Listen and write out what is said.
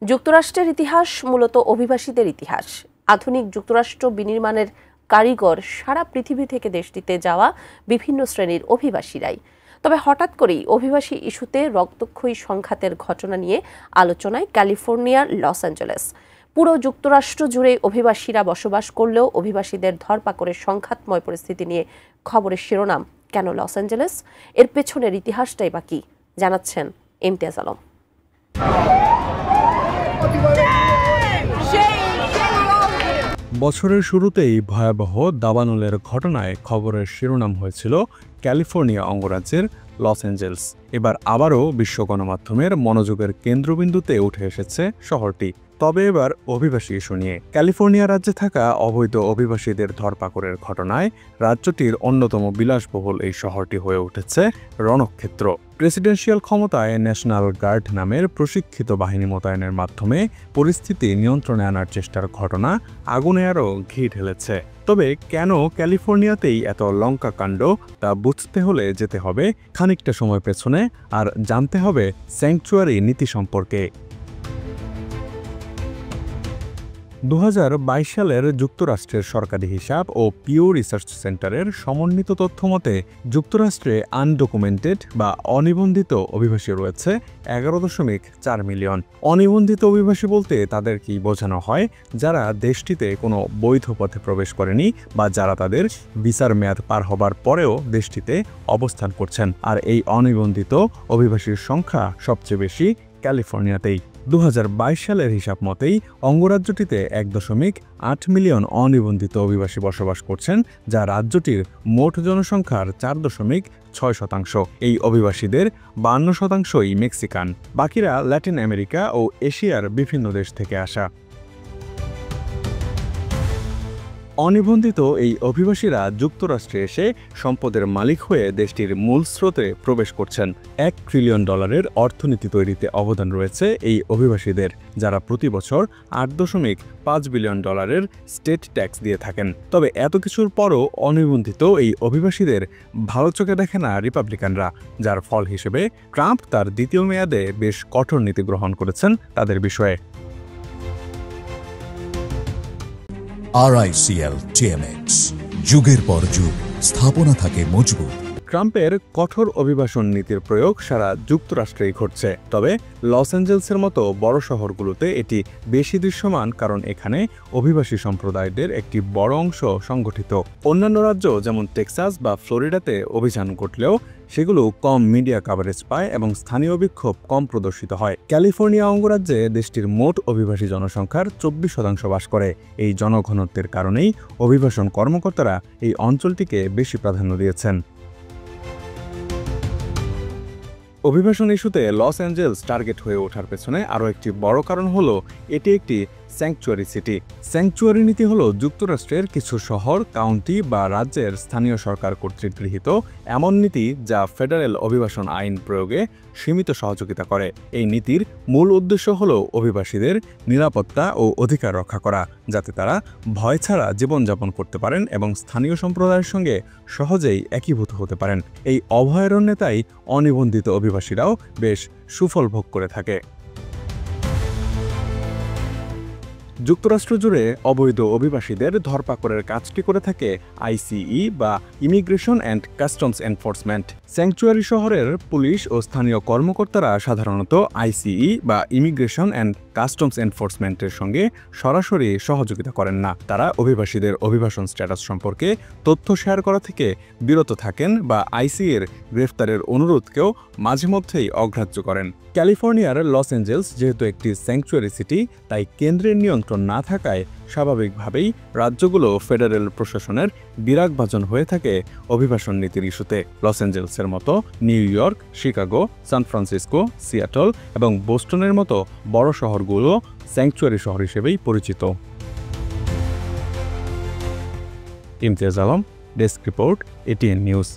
যুক্তরাষ্ট্রের ইতিহাস মূলত অভিবাসীদের ইতিহাস। আধুনিক যুক্তরাষ্ট্র বিনির্মাণের কারিগর সারা পৃথিবী থেকে দেশটিতে যাওয়া বিভিন্ন শ্রেণীর অভিবাসীরাই। তবে হঠাৎ করেই অভিবাসী ইস্যুতে রক্তক্ষয়ী সংঘাতের ঘটনা নিয়ে আলোচনায় ক্যালিফোর্নিয়ার লস অ্যাঞ্জেলেস। পুরো যুক্তরাষ্ট্র জুড়ে অভিবাসীরা বসবাস করলেও অভিবাসীদের ধরপাকড়ের সংঘাতময় পরিস্থিতি নিয়ে খবরের শিরোনাম কেন লস অ্যাঞ্জেলেস? এর পেছনের ইতিহাসটাই বা কি, জানাচ্ছেন ইমতিয়াজ আলম। বছরের শুরুতেই ভয়াবহ দাবানলের ঘটনায় খবরের শিরোনাম হয়েছিল ক্যালিফোর্নিয়া অঙ্গরাজ্যের লস অ্যাঞ্জেলেস। এবার আবারও বিশ্ব গণমাধ্যমের মনোযোগের কেন্দ্রবিন্দুতে উঠে এসেছে শহরটি, তবে এবার অভিবাসী ইস্যু নিয়ে। ক্যালিফোর্নিয়া রাজ্যে থাকা অবৈধ অভিবাসীদের ধরপাকড়ের ঘটনায় রাজ্যটির অন্যতম বিলাসবহুল এই শহরটি হয়ে উঠেছে রণক্ষেত্র। প্রেসিডেন্সিয়াল ক্ষমতায় ন্যাশনাল গার্ড নামের প্রশিক্ষিত বাহিনী মোতায়েনের মাধ্যমে পরিস্থিতি নিয়ন্ত্রণে আনার চেষ্টার ঘটনা আগুনে আরও ঘি ঢেলেছে। তবে কেন ক্যালিফোর্নিয়াতেই এত লঙ্কা কাণ্ড, তা বুঝতে হলে যেতে হবে খানিকটা সময় পেছনে আর জানতে হবে স্যাংচুয়ারি নীতি সম্পর্কে। 2022 সালের যুক্তরাষ্ট্রের সরকারি হিসাব ও পিও রিসার্চ সেন্টারের সমন্বিত তথ্য মতে যুক্তরাষ্ট্রে আনডকুমেন্টেড বা অনিবন্ধিত অভিবাসী রয়েছে 11.4 মিলিয়ন। অনিবন্ধিত অভিবাসী বলতে তাদের কি বোঝানো হয়? যারা দেশটিতে কোনো বৈধ পথে প্রবেশ করেনি বা যারা তাদের ভিসার মেয়াদ পার হবার পরেও দেশটিতে অবস্থান করছেন। আর এই অনিবন্ধিত অভিবাসীর সংখ্যা সবচেয়ে বেশি ক্যালিফোর্নিয়াতেই। 2022 সালের হিসাব মতেই অঙ্গরাজ্যটিতে 1.8 মিলিয়ন অনিবন্ধিত অভিবাসী বসবাস করছেন, যা রাজ্যটির মোট জনসংখ্যার 4.6%। এই অভিবাসীদের 52%ই মেক্সিকান, বাকিরা ল্যাটিন আমেরিকা ও এশিয়ার বিভিন্ন দেশ থেকে আসা। অনিবন্ধিত এই অভিবাসীরা যুক্তরাষ্ট্রে এসে সম্পদের মালিক হয়ে দেশটির মূল স্রোতে প্রবেশ করছেন। $1 ট্রিলিয়ন অর্থনীতি তৈরিতে অবদান রয়েছে এই অভিবাসীদের, যারা প্রতি বছর $8.5 বিলিয়ন স্টেট ট্যাক্স দিয়ে থাকেন। তবে এত কিছুর পরও অনিবন্ধিত এই অভিবাসীদের ভালো চোখে দেখে না রিপাবলিকানরা, যার ফল হিসেবে ট্রাম্প তার দ্বিতীয় মেয়াদে বেশ কঠোর নীতি গ্রহণ করেছেন তাদের বিষয়ে। RICL TMX, যুগের পর যুগ স্থাপনা থাকে মজবুত। ট্রাম্পের কঠোর অভিবাসন নীতির প্রয়োগ সারা যুক্তরাষ্ট্রেই ঘটছে, তবে লস অ্যাঞ্জেলেসের মতো বড় শহরগুলোতে এটি বেশি দৃশ্যমান, কারণ এখানে অভিবাসী সম্প্রদায়দের একটি বড় অংশ সংগঠিত। অন্যান্য রাজ্য যেমন টেক্সাস বা ফ্লোরিডাতে অভিযান ঘটলেও সেগুলো কম মিডিয়া কাভারেজ পায় এবং স্থানীয় বিক্ষোভ কম প্রদর্শিত হয়। ক্যালিফোর্নিয়া অঙ্গরাজ্যে দেশটির মোট অভিবাসী জনসংখ্যার 24% বাস করে। এই জনঘনত্বের কারণেই অভিবাসন কর্মকর্তারা এই অঞ্চলটিকে বেশি প্রাধান্য দিয়েছেন। অভিবাসন ইস্যুতে লস অ্যাঞ্জেলেস টার্গেট হয়ে ওঠার পেছনে আরও একটি বড় কারণ হলো এটি একটি স্যাংচুয়ারি সিটি। স্যাংচুয়ারি নীতি হলো যুক্তরাষ্ট্রের কিছু শহর, কাউন্টি বা রাজ্যের স্থানীয় সরকার কর্তৃক গৃহীত এমন নীতি যা ফেডারেল অভিবাসন আইন প্রয়োগে সীমিত সহযোগিতা করে। এই নীতির মূল উদ্দেশ্য হলো অভিবাসীদের নিরাপত্তা ও অধিকার রক্ষা করা, যাতে তারা ভয় ছাড়া জীবনযাপন করতে পারেন এবং স্থানীয় সম্প্রদায়ের সঙ্গে সহজেই একীভূত হতে পারেন। এই অভয়ারণ্যতাই অনিবন্ধিত অভিবাসীরাও বেশ সুফল ভোগ করে থাকে। যুক্তরাষ্ট্র জুড়ে অবৈধ অভিবাসীদের ধরপাকড়ের কাজটি করে থাকে ICE বা immigration and customs enforcement. Sanctuary শহরের পুলিশ ও স্থানীয় কর্মকর্তারা সাধারণত ICE বা ইমিগ্রেশন অ্যান্ড কাস্টমস এনফোর্সমেন্টের সঙ্গে সরাসরি সহযোগিতা করেন না। তারা অভিবাসীদের অভিবাসন স্ট্যাটাস সম্পর্কে তথ্য শেয়ার করা থেকে বিরত থাকেন বা ICE এর গ্রেফতারের অনুরোধকেও মাঝে মধ্যেই অগ্রাহ্য করেন। ক্যালিফোর্নিয়ার লস অ্যাঞ্জেলেস যেহেতু একটি স্যাংচুয়ারি সিটি, তাই কেন্দ্রের নিয়ন্ত্রণ না থাকায় স্বাভাবিকভাবেই রাজ্যগুলো ফেডারেল প্রশাসনের বিরাগভাজন হয়ে থাকে অভিবাসন নীতির ইস্যুতে। লস অ্যাঞ্জেলেসের মতো New York, Chicago, San Francisco, Seattle এবং বোস্টনের মতো বড় শহরগুলো স্যাংচুয়ারি শহর হিসেবেই পরিচিত। Imtiaz Alam, desk report, ATN news.